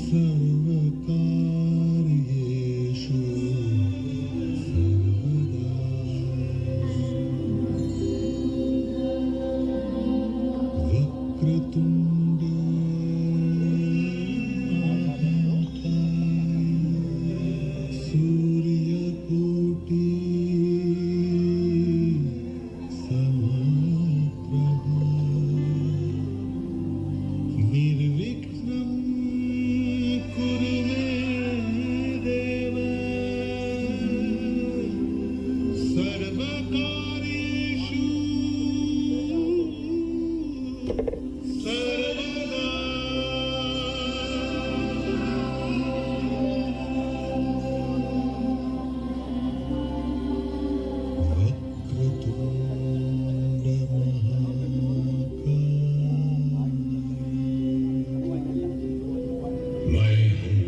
सर्वकार्येषु सर्वदा वक्रतुण्ड सूर्यकोटि निर्विघ्नं कुरु मे देव सर्वकार्येषु सर्वदा वक्रतुण्ड मैं हूं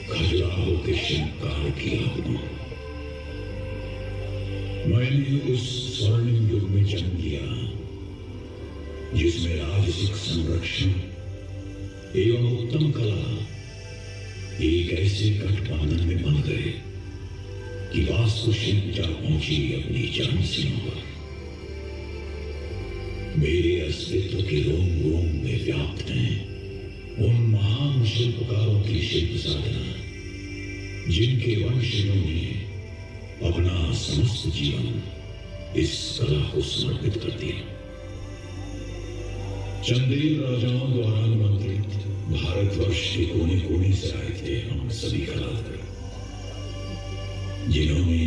खजुराहो के शिल्पकार की आत्मा। मैंने उस स्वर्णिम युग में जन्म लिया जिसमें राजसिक संरक्षण एवं उत्तम कला एक ऐसे गठबंधन में बन गए कि वास्तुशिल्प जा पहुंची अपनी चरम सीमा पर। मेरे अस्तित्व के रोम रोम में व्याप्त हैं उन महान शिल्पकारों की शिल्प साधना जिनके वंशजों ने अपना समस्त जीवन इस कला को समर्पित कर दिया। चंदेल राजाओं द्वारा निमंत्रित भारतवर्ष के कोने कोने से आए थे हम सभी कलाकार, जिन्होंने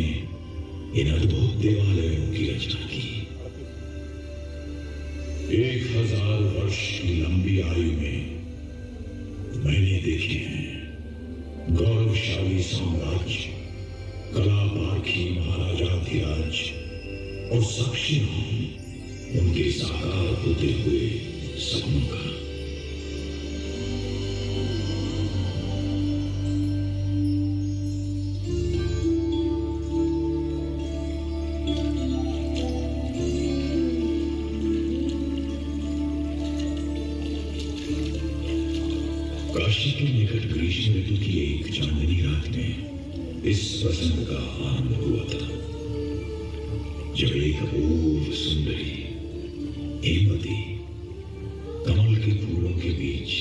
इन अद्भुत देवालयों की रचना की। 1000 वर्ष की लंबी आयु में मैंने देखे हैं गौरवशाली साम्राज्य, कला पारखी महाराजाधिराज और साक्षी हूं उनके साकार होते हुए सपनों का। काशी के निकट ग्रीष्म ऋतु की एक चांदनी रात में इस प्रसंग का आरंभ हुआ था, जब एक अपूर्व सुंदरी हेमवती कमल के फूलों के बीच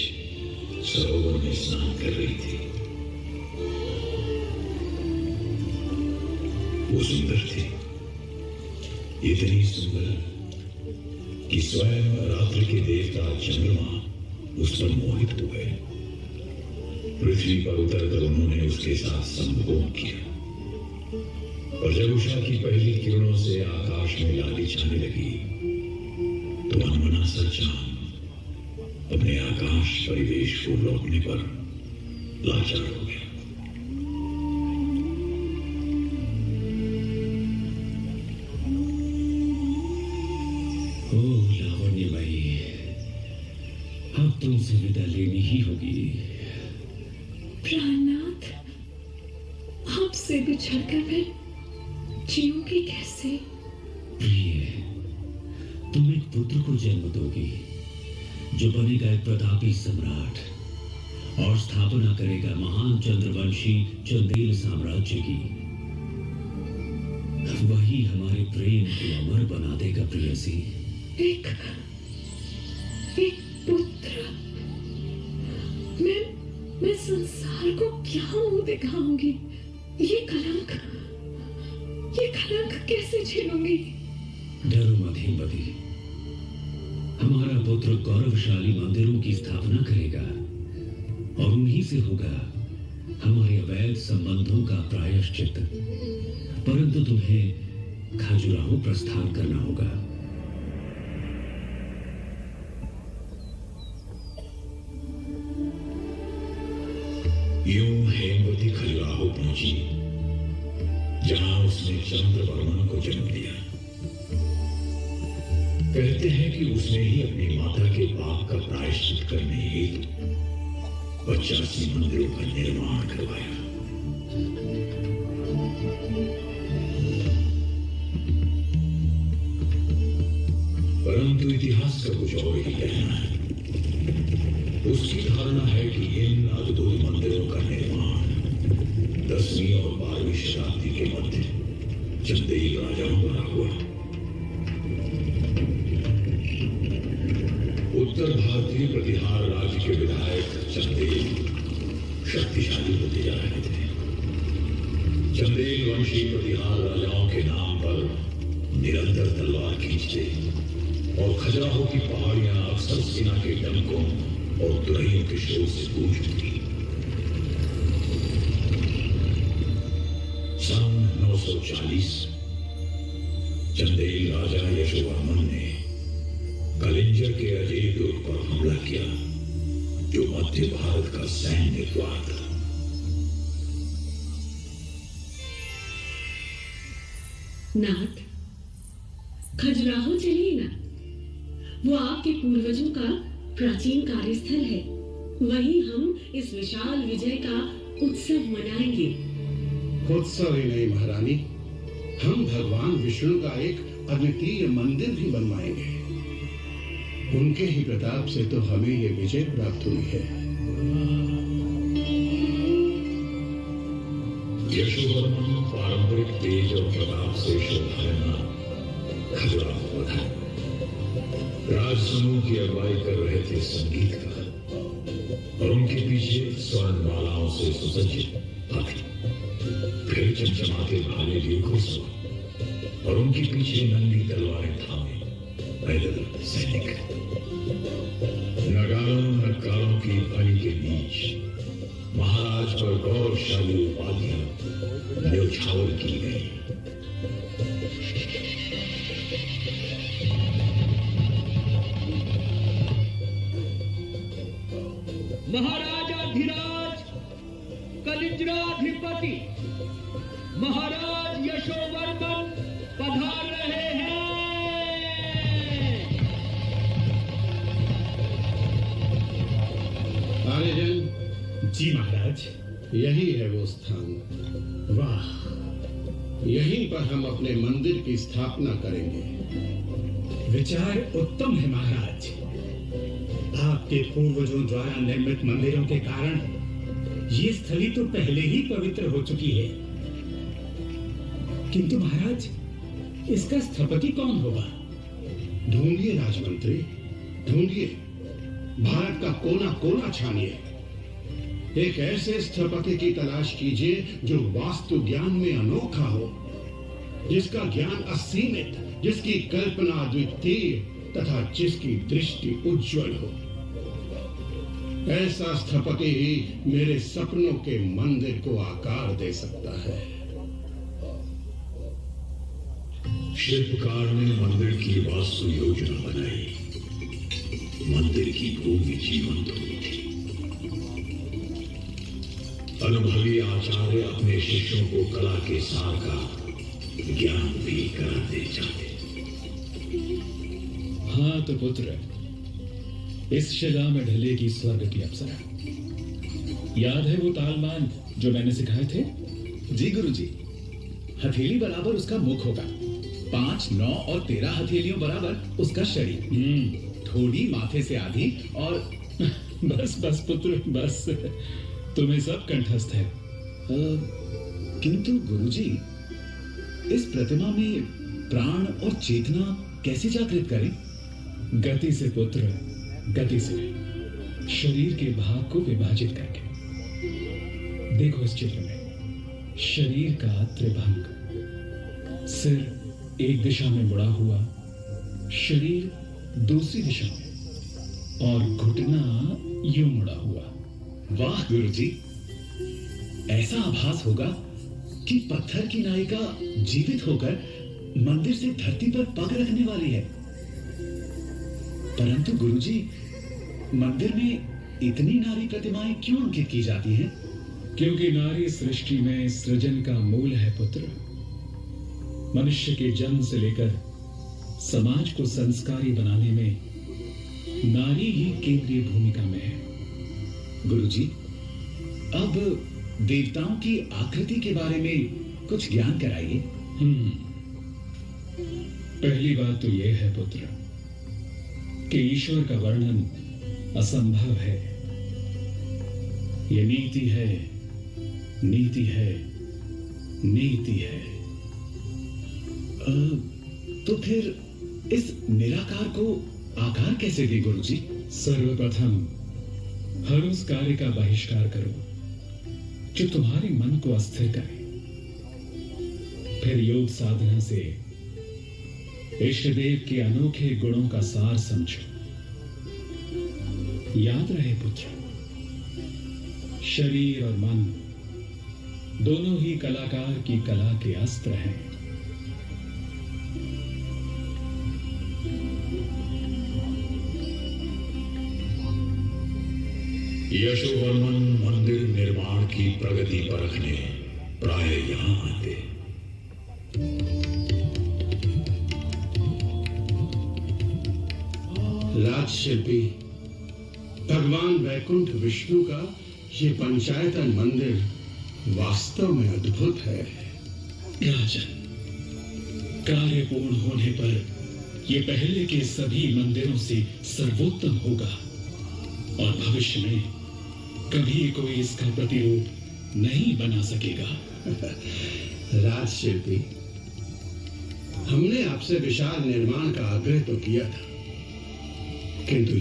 सरोवर में स्नान कर रही थी। वो सुंदर थी, इतनी सुंदर कि स्वयं रात्रि के देवता चंद्रमा उस पर मोहित हो गए। पृथ्वी पर उतरकर उन्होंने उसके साथ संभोग किया और जब उषा की पहली किरणों से आकाश में लाली छाने लगी तो अनमना सा चांद अपने आकाश परिवेश को लौटने पर लाचार हो गया। ओ लावण्यमयी, अब तुमसे विदा लेनी ही होगी। प्राणनाथ, आपसे बिछड़कर मैं जीऊंगी कैसे? प्रिय, तुम एक पुत्र को जन्म दोगी जो बनेगा एक प्रतापी सम्राट और स्थापना करेगा महान चंद्रवंशी चंदेल साम्राज्य की। वही हमारे प्रेम को अमर बना देगा प्रियसी। एक पुत्र। मैं संसार को क्या मुंह दिखाऊंगी? ये कलंक कैसे झेलूंगी? डरो मत हेमवती, हमारा पुत्र गौरवशाली मंदिरों की स्थापना करेगा और उन्हीं से होगा हमारे अवैध संबंधों का प्रायश्चित। परंतु तुम्हें खजुराहो प्रस्थान करना होगा। यूं हेमवती खजुराहो पहुंची जहां उसने चंद्रवर्मन को जन्म दिया। कहते हैं कि उसने ही अपनी माता के पाप का प्रायश्चित करने हेतु 85 मंदिरों का निर्माण करवाया। परंतु इतिहास का कुछ और ही कहना है। उसकी धारणा है कि इन अद्भुत मंदिरों का निर्माण 10वीं और 12वीं शताब्दी के मध्य चंदेल राजाओं द्वारा हुआ। उत्तर भारतीय प्रतिहार राज्य के विधायक चंदेल शक्तिशाली होते जा रहे थे। चंदेल वंशी प्रतिहार राजाओं के नाम पर निरंतर तलवार खींचते और खजुराहो की पहाड़ियां अक्सर सेना के डंकों और तुरहियों के शोर से गूंज उठी। सन 940 चंदेल राजा यशोवर्मन ने कलिंजर के अजय दुर्ग पर हमला किया, जो मध्य भारत का सैन्य द्वार था। नाथ, खजुराहो चलिए ना। वो आपके पूर्वजों का प्राचीन कार्यस्थल है। वहीं हम इस विशाल विजय का उत्सव मनाएंगे। उत्सव ही नहीं महारानी, हम भगवान विष्णु का एक अद्वितीय मंदिर भी बनवाएंगे। उनके ही प्रताप से तो हमें ये विजय प्राप्त हुई है। यशोवर्मन पारंपरिक तेज और प्रताप से शोभायमान खजुराहो पधारे। राजसमूह की अगुवाई कर रहे थे संगीतकार और उनके पीछे स्वर्णमालाओं से सुसज्जित हाथी, फिर चमचमाते भाले लिए घुड़सवार और उनके पीछे नंगी तलवारें थामे पैदल सैनिक। नगारों नक्कारों की पानी के बीच महाराज पर गौरवशाली उपाधियां न्यौछावर की गई। महाराजाधिराज कलिंजराधिपति महाराज यशोवर्मन पधार रहे हैं। आर्यजन। जी महाराज। यही है वो स्थान। वाह, यहीं पर हम अपने मंदिर की स्थापना करेंगे। विचार उत्तम है महाराज। आपके पूर्वजों द्वारा निर्मित मंदिरों के कारण ये स्थली तो पहले ही पवित्र हो चुकी है। किंतु महाराज, इसका स्थपति कौन होगा? ढूंढिए राजमंत्री, ढूंढिए। भारत का कोना कोना छानिए। एक ऐसे स्थपति की तलाश कीजिए जो वास्तु ज्ञान में अनोखा हो, जिसका ज्ञान असीमित, जिसकी कल्पना अद्वितीय तथा जिसकी दृष्टि उज्जवल हो। ऐसा स्थपति ही मेरे सपनों के मंदिर को आकार दे सकता है। शिल्पकार ने मंदिर की वास्तु योजना बनाई। मंदिर की भूमि जीवंत हुई। अनुभवी आचार्य अपने शिष्यों को कला के सार का ज्ञान भी कराते जाते। हाँ तो पुत्र, इस शिला में ढलेगी स्वर्ग की अप्सरा। याद है वो तालमान जो मैंने सिखाए थे? जी गुरुजी। हथेली बराबर उसका मुख होगा, 5, 9 और 13 हथेलियों बराबर उसका शरीर, थोड़ी माथे से आधी और बस बस पुत्र बस, तुम्हें सब कंठस्थ है। किंतु गुरुजी, इस प्रतिमा में प्राण और चेतना कैसे जागृत करें? गति से पुत्र, गति से। शरीर के भाग को विभाजित करके। देखो इस चित्र में शरीर का त्रिभंग, सिर एक दिशा में मुड़ा हुआ, शरीर दूसरी दिशा में और घुटना यूं मुड़ा हुआ। वाह गुरुजी, ऐसा आभास होगा कि पत्थर की नायिका जीवित होकर मंदिर से धरती पर पग रखने वाली है। परंतु गुरुजी, मंदिर में इतनी नारी प्रतिमाएं क्यों अंकित की जाती हैं? क्योंकि नारी सृष्टि में सृजन का मूल है पुत्र। मनुष्य के जन्म से लेकर समाज को संस्कारी बनाने में नारी ही केंद्रीय भूमिका में है। गुरुजी, अब देवताओं की आकृति के बारे में कुछ ज्ञान कराइए। पहली बात तो यह है पुत्र कि ईश्वर का वर्णन असंभव है। ये नीति है, नीति है, नीति है। तो फिर इस निराकार को आकार कैसे दे गुरुजी? सर्वप्रथम हर उस कार्य का बहिष्कार करो जो तुम्हारे मन को अस्थिर करे। फिर योग साधना से इष्ट देव के अनोखे गुणों का सार समझो। याद रहे पुत्र, शरीर और मन दोनों ही कलाकार की कला के अस्त्र हैं। यशोवर्मन मंदिर निर्माण की प्रगति परखने प्राय यहां आते। राजशिल्पी भगवान वैकुंठ विष्णु का ये पंचायतन मंदिर वास्तव में अद्भुत है। राजन, कार्य पूर्ण होने पर यह पहले के सभी मंदिरों से सर्वोत्तम होगा और भविष्य में कभी कोई इसका प्रतिरूप नहीं बना सकेगा। राजशिल्पी, हमने आपसे विशाल निर्माण का आग्रह तो किया था, किंतु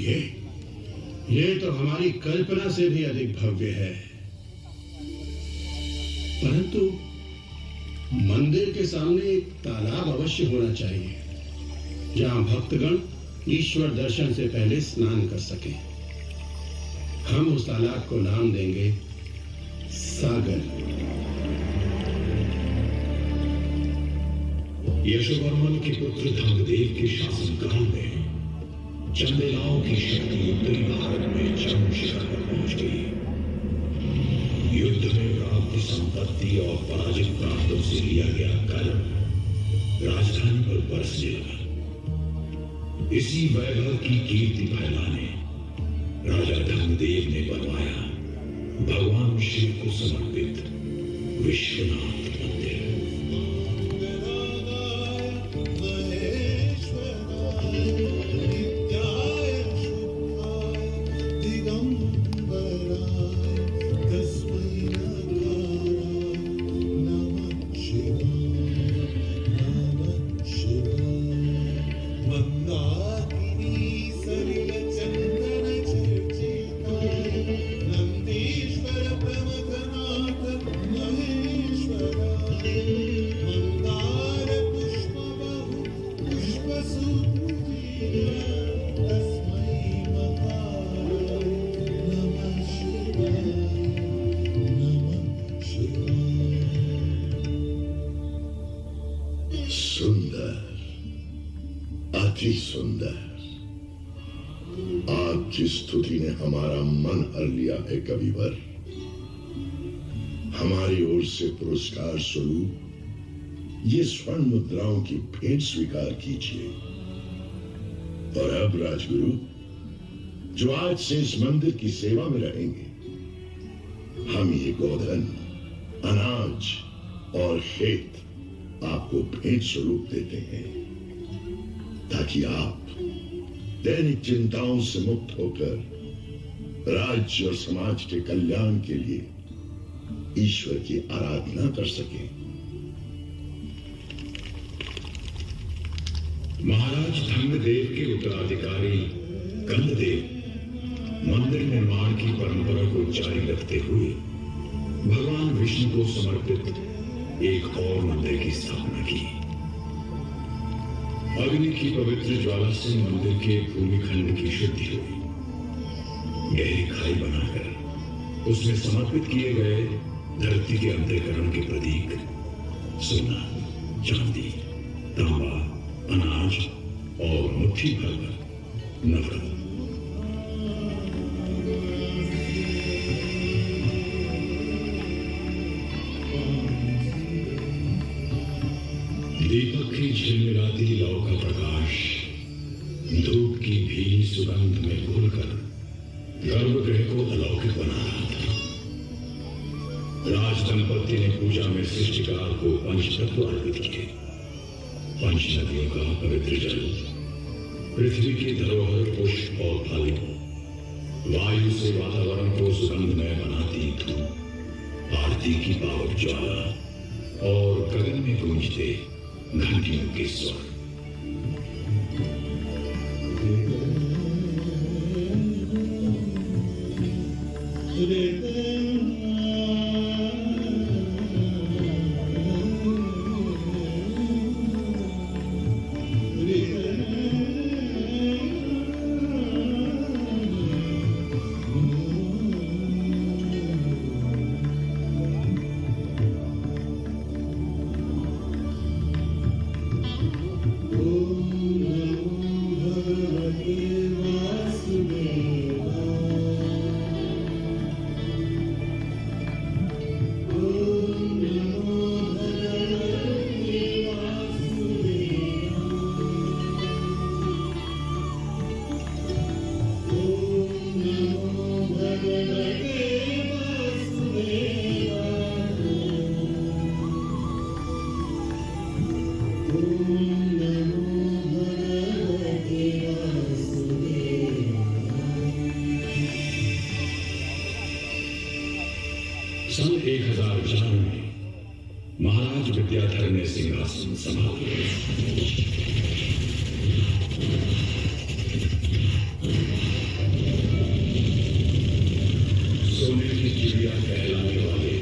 ये तो हमारी कल्पना से भी अधिक भव्य है। परंतु मंदिर के सामने एक तालाब अवश्य होना चाहिए, जहां भक्तगण ईश्वर दर्शन से पहले स्नान कर सकें। हम उस तालाब को नाम देंगे सागर। यशोवर्मन के पुत्र धर्मदेव के शासनकाल में चंदेलाओं की शक्ति उत्तरी भारत में चरम शिखर पर पहुंच गई। युद्ध में प्राप्त संपत्ति और पराजित प्रांतों से लिया गया कर राजधानी पर बरसने लगा। इसी वैभव की कीर्ति फैलाने राजा धर्मदेव ने बनवाया भगवान शिव को समर्पित विश्वनाथ मंदिर। सुंदर, आपकी स्तुति ने हमारा मन हर लिया है कविवर। हमारी ओर से पुरस्कार स्वरूप ये स्वर्ण मुद्राओं की भेंट स्वीकार कीजिए। और अब राजगुरु, जो आज से इस मंदिर की सेवा में रहेंगे, हम ये गोधन, अनाज और खेत आपको भेंट स्वरूप देते हैं, ताकि आप दैनिक चिंताओं से मुक्त होकर राज्य और समाज के कल्याण के लिए ईश्वर की आराधना कर सकें। महाराज धर्मदेव के उत्तराधिकारी कंददेव मंदिर निर्माण की परंपरा को जारी रखते हुए भगवान विष्णु को समर्पित एक और मंदिर की स्थापना की। अग्नि की पवित्र ज्वाला से मंदिर के भूमिखंड की शुद्धि हुई। गहरी खाई बनाकर उसमें समर्पित किए गए धरती के अंतःकरण के प्रतीक सोना, चांदी, तांबा, अनाज और मुट्ठी भर नवरत्न, दीपक की झिलमिलाती लौ का प्रकाश धूप की भी सुगंध में घुलकर गर्भगृह को अलौकिक बना रहा था। राज दंपति ने पूजा में सृष्टिकार को पंचतत्व अर्पित किए। पंच नदियों का पवित्र जल, पृथ्वी की धरोहर पुष्प और फल, वायु से वातावरण को सुगंधमय बनाती धूप, आरती की पावक ज्वाला और गगन में गूंजते घंटियों के स्वर। सन 1004 में महाराज विद्याधर ने सिंहासन संभाला। सोने की चिड़िया कहलाने वाले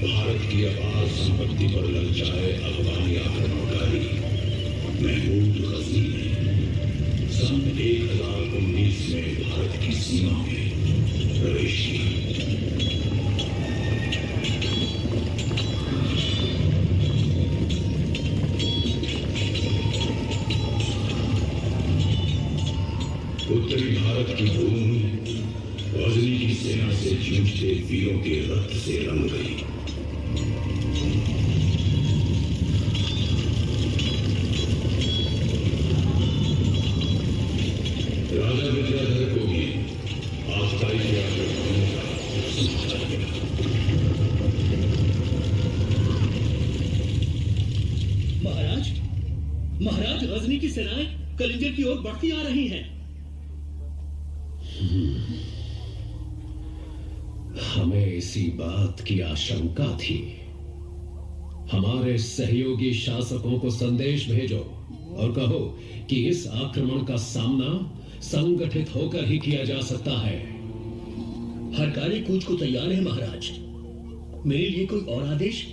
भारत की अपार संपत्ति पर ललचाए अफगानी आक्रमणकारी महमूद गजनी ने सन 1019 में भारत की सीमा में प्रवेश किया। उत्तरी भारत की भूमि गजनी की सेना से जूझते वीरों के रक्त से रंग गई। राजा विद्याधर को भी आस्थाई के आगे होने का समाचार मिला। महाराज गजनी की सेनाएं कलिंजर की ओर बढ़ती आ रही हैं। हमें इसी बात की आशंका थी। हमारे सहयोगी शासकों को संदेश भेजो और कहो कि इस आक्रमण का सामना संगठित होकर ही किया जा सकता है। हर कार्य कूच को तैयार है महाराज। मेरे लिए कोई और आदेश?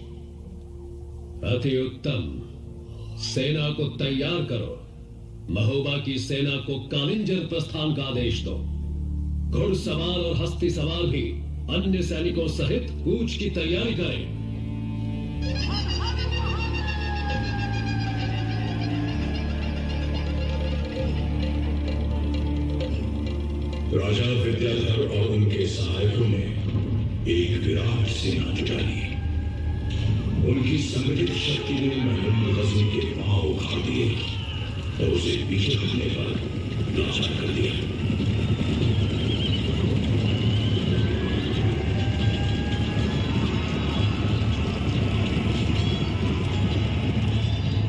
अति उत्तम। सेना को तैयार करो। महोबा की सेना को कालिंजर प्रस्थान का आदेश दो। घुड़सवार और हस्ती सवार भी अन्य सैनिकों सहित कूच की तैयारी करें। राजा विद्याधर और उनके सहायकों ने एक विराट सेना जुटाई। उनकी संगठित शक्ति ने महमूद गजनी के पांव उखाड़ दिए और उसे पीछे हटने पर लाचार कर दिया।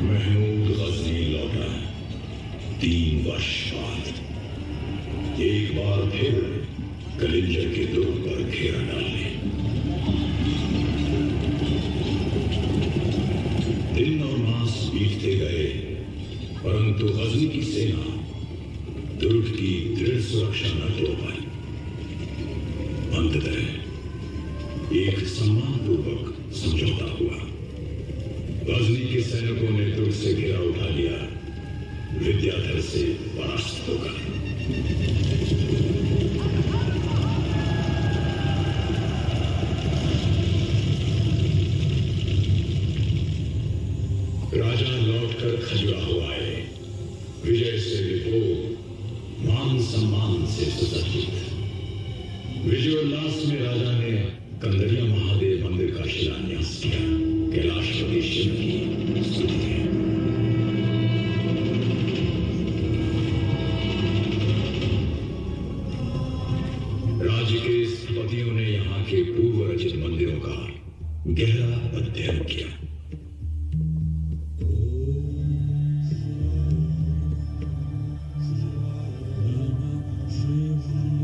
महमूद गजनी लौटा 3 वर्ष बाद। एक बार फिर कलिंजर के दुर्ग पर घेरा डालने। दिन और मास बीतते गए, परंतु गजनी की सेना दुर्ग की दृढ़ सुरक्षा न तोड़ पाई। अंततः एक सम्मानपूर्वक समझौता हुआ। गजनी के सैनिकों ने दुर्ग से घेरा उठा लिया, विद्याधर से परास्त होकर। राजा लौटकर खजुराहो आए, विजय से विभोर, मान सम्मान से सुसज्जित। विजयोल्लास में राजा ने कंदरिया महादेव मंदिर का शिलान्यास किया। कैलाशपति शिव की स्तुति है। राज्य के स्थपतियों ने यहाँ के पूर्व रचित मंदिरों का गहरा अध्ययन किया।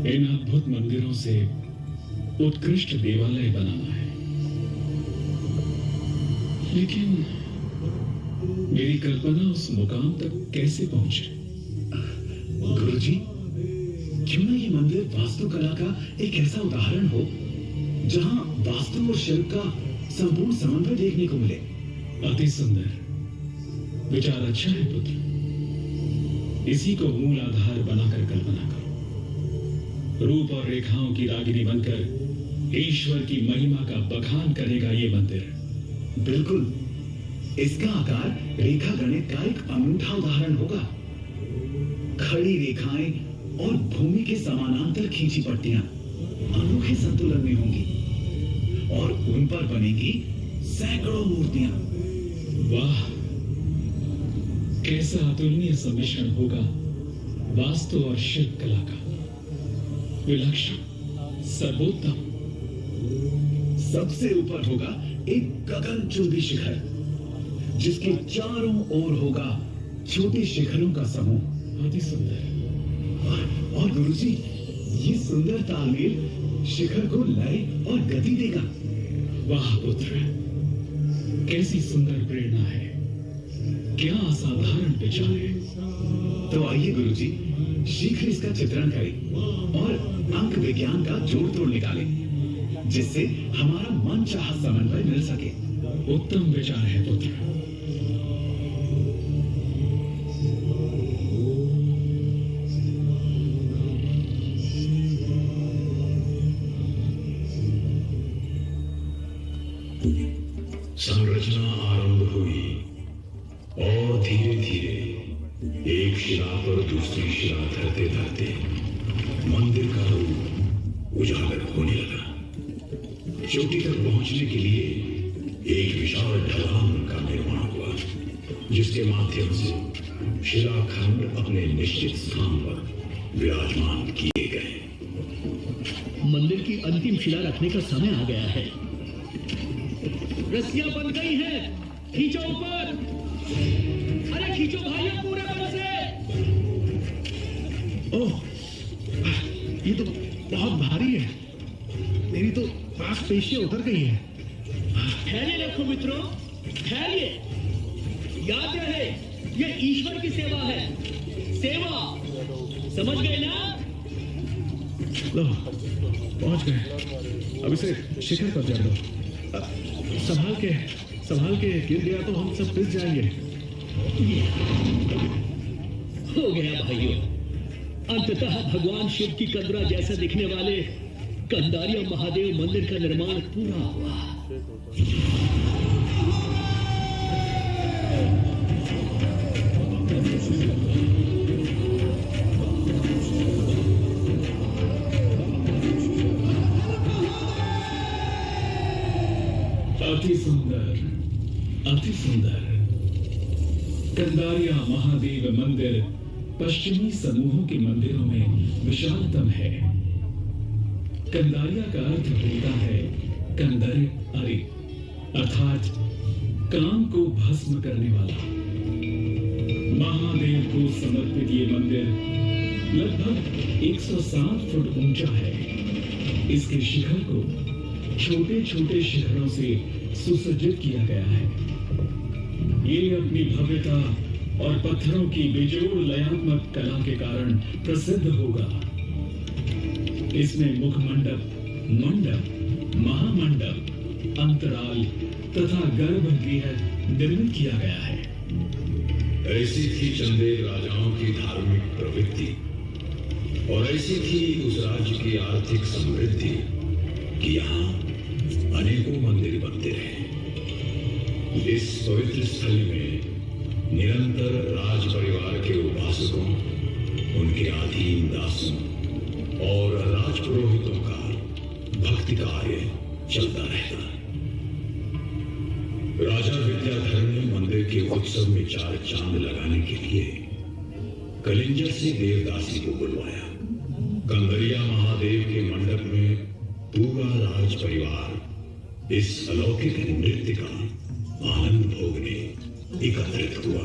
इन से उत्कृष्ट देवालय बनाना है, लेकिन मेरी कल्पना उस मुकाम तक कैसे पहुंचे? गुरुजी, क्यों ना ये मंदिर वास्तुकला का एक ऐसा उदाहरण हो जहां वास्तु और शिल्प का संपूर्ण समन्वय देखने को मिले। अति सुंदर विचार, अच्छा है पुत्र। इसी को मूल आधार बनाकर कल्पना करो। रूप और रेखाओं की रागिनी बनकर ईश्वर की महिमा का बखान करेगा ये मंदिर। बिल्कुल, इसका आकार रेखा गणित का एक अनूठा उदाहरण होगा। खड़ी रेखाएं और भूमि के समानांतर खींची पट्टियां अनोखे संतुलन में होंगी और उन पर बनेगी सैकड़ों मूर्तियां। वाह, कैसा अतुलनीय सम्मिश्रण होगा वास्तु और शिल्प कला का। विलक्षण, सर्वोत्तम। सबसे ऊपर होगा एक गगनचुंबी शिखर, जिसके चारों ओर होगा छोटे शिखरों का समूह। अति सुंदर। और गुरुजी, ये सुंदर तालमेल शिखर को लय और गति देगा। वाह पुत्र, कैसी सुंदर प्रेरणा है, क्या असाधारण विचार है। तो आइए गुरुजी, शीघ्र इसका चित्रण करें और अंक विज्ञान का जोड़ तोड़ निकालें, जिससे हमारा मनचाहा समन्वय मिल सके। उत्तम विचार है पुत्र। संरचना आरंभ हुई और धीरे धीरे एक शिला पर दूसरी शिला धरते धरते मंदिर का रूप उजागर होने लगा। चोटी तक पहुंचने के लिए एक विशाल ढलान का निर्माण हुआ, जिसके माध्यम से शिलाखंड अपने निश्चित स्थान पर विराजमान किए गए। मंदिर की अंतिम शिला रखने का समय आ गया है। रस्सियां बन गई हैं, खींचो ऊपर। अरे खींचो भाइयों, पूरे बल से। ओह, ये तो बहुत भारी है। मेरी तो मांसपेशियां उतर गई हैं। धैर्य रखो मित्रों, धैर्य। याद रहे, ये ईश्वर की सेवा है। सेवा, समझ गए ना? लो, पहुंच गए। अब इसे शिखर पर चढ़ दो। संभाल के गिर गया तो हम सब पिस जाएंगे। हो गया भाइयों, अंततः भगवान शिव की कंदरा जैसा दिखने वाले कंदारिया महादेव मंदिर का निर्माण पूरा हुआ। अति सुंदर, अति सुंदर। कंदारिया महादेव मंदिर पश्चिमी समूहों के मंदिरों में विशालतम है। कंदारिया का अर्थ होता है कंदर अरि, अर्थात काम को भस्म करने वाला। महादेव को समर्पित ये मंदिर लगभग 107 फुट ऊंचा है। इसके शिखर को छोटे छोटे शिखरों से सुसज्जित किया गया है। ये अपनी भव्यता और पत्थरों की बेजोड़ लयात्मक कला के कारण प्रसिद्ध होगा। इसमें मुखमंडप, मंडप, महामंडप, अंतराल तथा गर्भगृह निर्मित किया गया है। ऐसी थी चंदेल राजाओं की धार्मिक प्रवृत्ति और ऐसी थी उस राज्य की आर्थिक समृद्धि कि यहाँ अनेकों मंदिर बनते रहे। इस पवित्र स्थल में निरंतर राज परिवार के उपासकों, उनके अधीन दासों और राजपुरोहितों का भक्ति कार्य चलता रहता। राजा विद्याधर ने मंदिर के उत्सव में 4 चांद लगाने के लिए कलिंजर से देवदासी को बुलवाया। कंदरिया महादेव के मंडप में पूरा राज परिवार इस अलौकिक नृत्य का आनंद भोगने एकत्रित हुआ।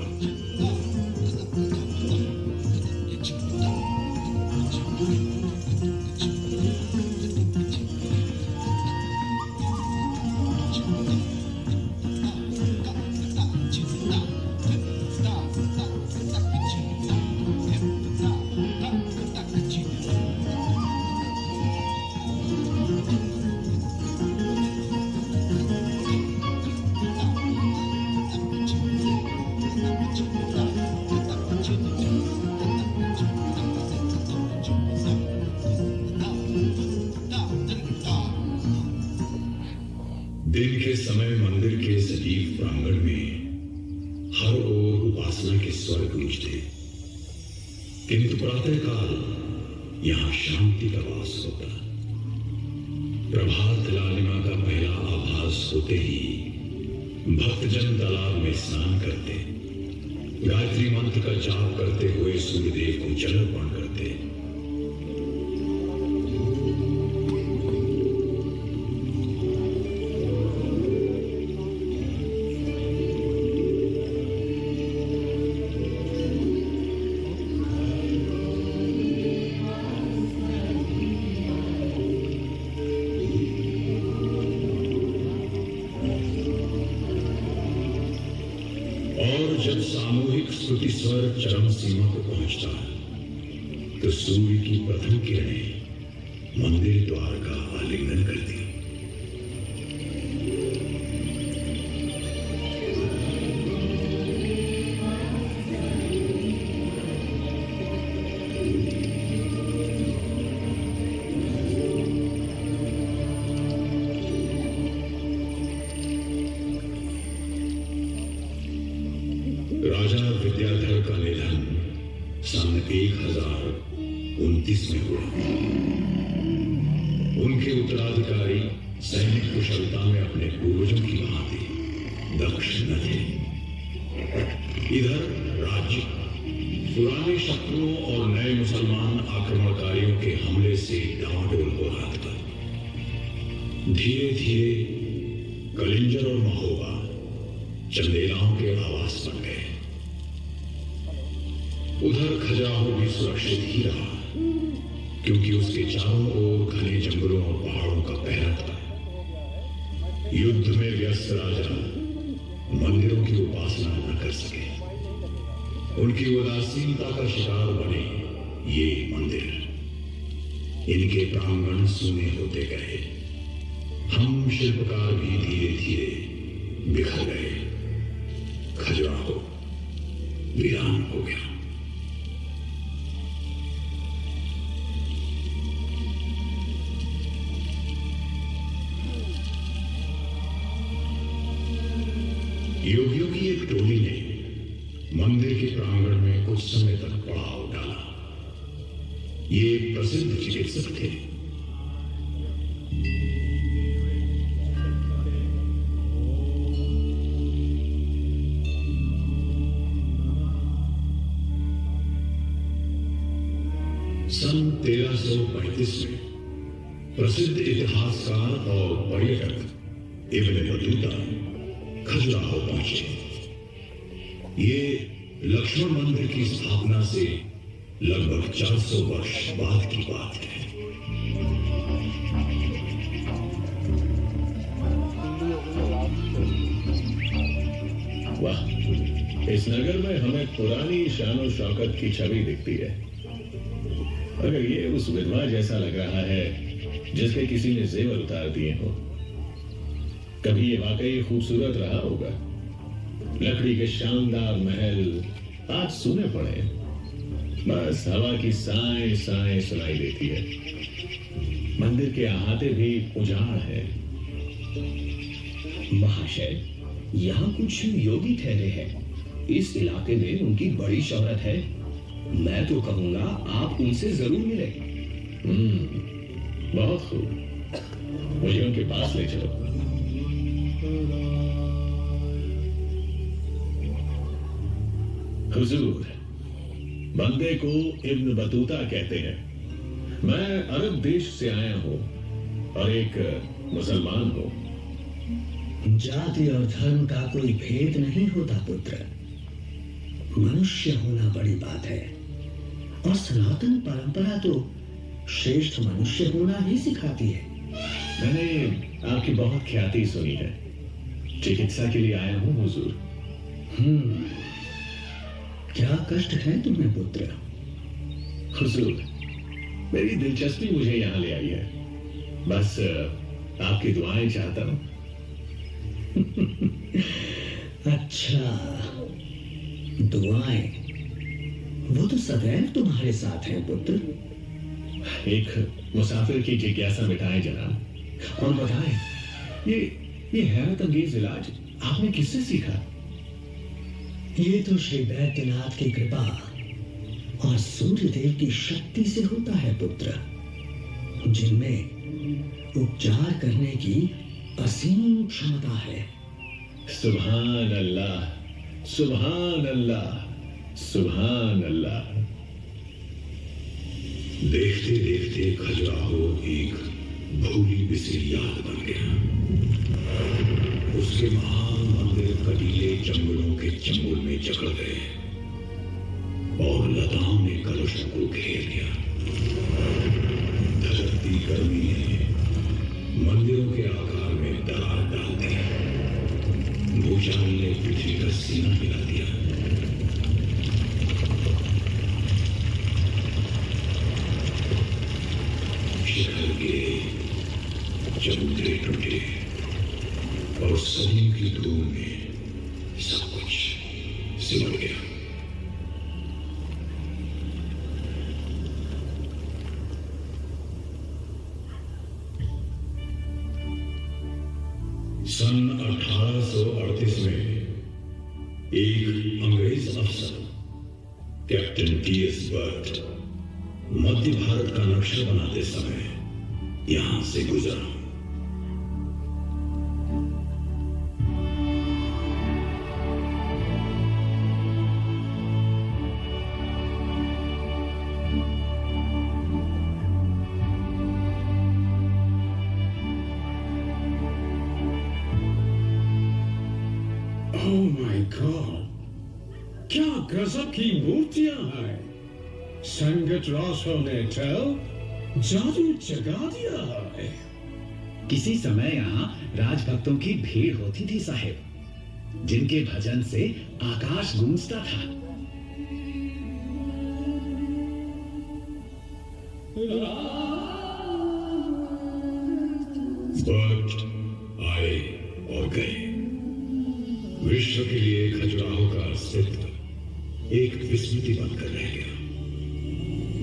दिन के समय मंदिर के सजीव प्रांगण में हर ओर उपासना के स्वर गूंजते, किंतु प्रातःकाल यहां शांति का वास होता। प्रभात लालिमा का पहला आभास होते ही भक्तजन तालाब में स्नान करते, गायत्री मंत्र का जाप करते हुए सूर्यदेव को जल अर्पण करते। जब सामूहिक स्तुति स्वर चरम सीमा को पहुंचता है तो सूर्य की प्रथम किरणें मंदिर द्वार का आलिंगन करती। राजा विद्याधर का निधन सन 1029 में हुआ। उनके उत्तराधिकारी सैनिक कुशलता में अपने पूर्वजों की भांति दक्ष न थे। इधर राज्य पुराने शत्रुओं और नए मुसलमान आक्रमणकारियों के हमले से डामाडोल हो रहा था। धीरे धीरे कलिंजर और महोबा चंदेलाओं के आवास बन गए। उधर खजुराहो भी सुरक्षित ही रहा, क्योंकि उसके चारों ओर घने जंगलों और पहाड़ों का पहरा था। युद्ध में व्यस्त राजा मंदिरों की उपासना न कर सके। उनकी उदासीनता का शिकार बने ये मंदिर। इनके प्रांगण सूने होते गए। हम शिल्पकार भी धीरे धीरे बिखर गए। खजुराहो वीरान हो गया। योगियों की एक टोली ने मंदिर के प्रांगण में कुछ समय तक पड़ाव डाला। ये एक प्रसिद्ध चिकित्सक थे। सन 1335 में प्रसिद्ध इतिहासकार और पर्यटक इब्न बतूता खजुराहो पहुंचे। ये लक्ष्मण मंदिर की स्थापना से लगभग 400 वर्ष बाद की बात है। वाह, इस नगर में हमें पुरानी शान शौकत की छवि दिखती है। अगर ये उस विधवा जैसा लग रहा है जिसके किसी ने जेवर उतार दिए हो। कभी ये वाकई खूबसूरत रहा होगा। लकड़ी के शानदार महल आज सूने पड़े। बस हवा की साएं साएं सुनाई देती है। मंदिर के अहाते भी उजाड़ है। महाशय, यहाँ कुछ योगी ठहरे हैं। इस इलाके में उनकी बड़ी शोहरत है। मैं तो कहूंगा आप उनसे जरूर मिले। बहुत खूब, मुझे उनके पास ले चलो। हुजूर, बंदे को इब्न बतूता कहते हैं। मैं अरब देश से आया हूं और एक मुसलमान हूं। जाति और धर्म का कोई भेद नहीं होता पुत्र। मनुष्य होना बड़ी बात है और सनातन परंपरा तो श्रेष्ठ मनुष्य होना ही सिखाती है। मैंने आपकी बहुत ख्याति सुनी है। चिकित्सा के लिए आया हूं हुजूर। क्या कष्ट है तुम्हें पुत्र? हुजूर, मेरी दिलचस्पी मुझे यहाँ ले आई है। बस आपकी दुआएं चाहता हूं। अच्छा, दुआएं वो तो सदैव तुम्हारे साथ हैं पुत्र। एक मुसाफिर की जिज्ञासा मिटाएं जनाब। और बताएं, ये ये हैरत अंगेज इलाज आपने किससे सीखा? ये तो श्री वैद्यनाथ की कृपा और सूर्यदेव की शक्ति से होता है पुत्र, जिनमें उपचार करने की असीम क्षमता है। सुभान अल्लाह, सुभान अल्लाह, सुभान अल्लाह। देखते देखते खजुराहो एक भूली बिसरी याद बन गया। उसके महान मंदिर कटीले जंगलों के चंगुल में जकड़ गए और लताओं ने कलुष को घेर लिया। धरती गर्मी ने मंदिरों के आकार में दरार डाल दी। भूचाल ने पृथ्वी का सीना हिला दिया। शहर के चबूतरे टूटे और सदियों की धूल में सब कुछ सिमट गया। सन 1838 में एक अंग्रेज अफसर कैप्टन टी.एस. बर्ट मध्य भारत का नक्शा बनाते समय यहां से गुजरा। ओह माय गॉड, क्या गजब की मूर्तियां हैं। संगत रासों ने तो जादू जगा दिया है। किसी समय यहाँ राजभक्तों की भीड़ होती थी साहेब, जिनके भजन से आकाश गूंजता था। बर्ट आए और गए। विश्व के लिए खजुराहो का अस्तित्व एक विस्मृति बनकर रह गया।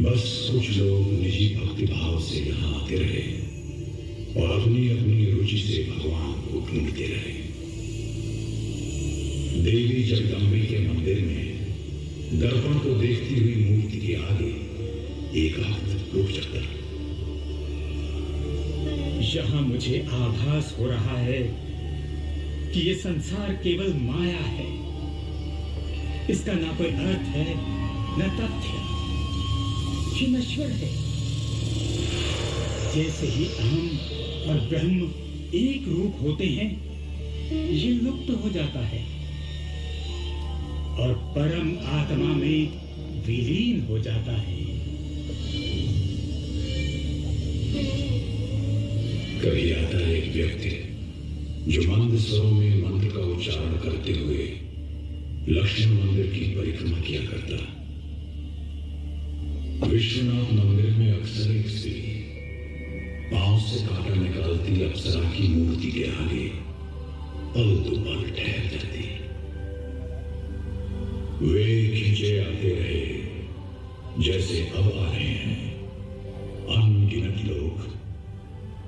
बस कुछ लोग निजी भक्ति भाव से यहाँ आते रहे और अपनी अपनी रुचि से भगवान को ढूंढते रहे। देवी जगदम्बे के मंदिर में दर्पण को देखती हुई मूर्ति के आगे एक हाथ रुक जाता। यहां मुझे आभास हो रहा है कि ये संसार केवल माया है। इसका ना कोई अर्थ है न तथ्य। ये नश्वर है। जैसे ही अहम और ब्रह्म एक रूप होते हैं, ये लुप्त हो जाता है और परम आत्मा में विलीन हो जाता है। कभी आता है एक व्यक्ति जो मंद स्वरों में मंत्र का उच्चारण करते हुए लक्ष्मण मंदिर की परिक्रमा किया करता। विश्वनाथ मंदिर में अक्सर एक स्त्री पांव से कांटा निकालती अप्सरा की मूर्ति के आगे पल दो पल ठहर जाती। वे खींचे आते रहे जैसे अब आ रहे हैं अनगिनत लोग,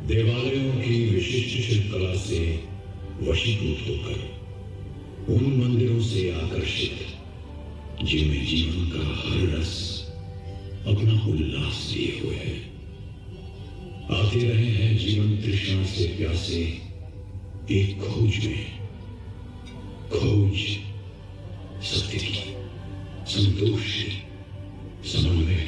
देवालयों की विशिष्ट शिल्पकला से वशीभूत होकर उन मंदिरों से आकर्षित जिनमें जीवन का हर रस अपना उल्लास लिए हुए है। आते रहे हैं जीवन तृष्णा से प्यासे एक खोज में, खोज सत्य की, संतोष की, समन्वय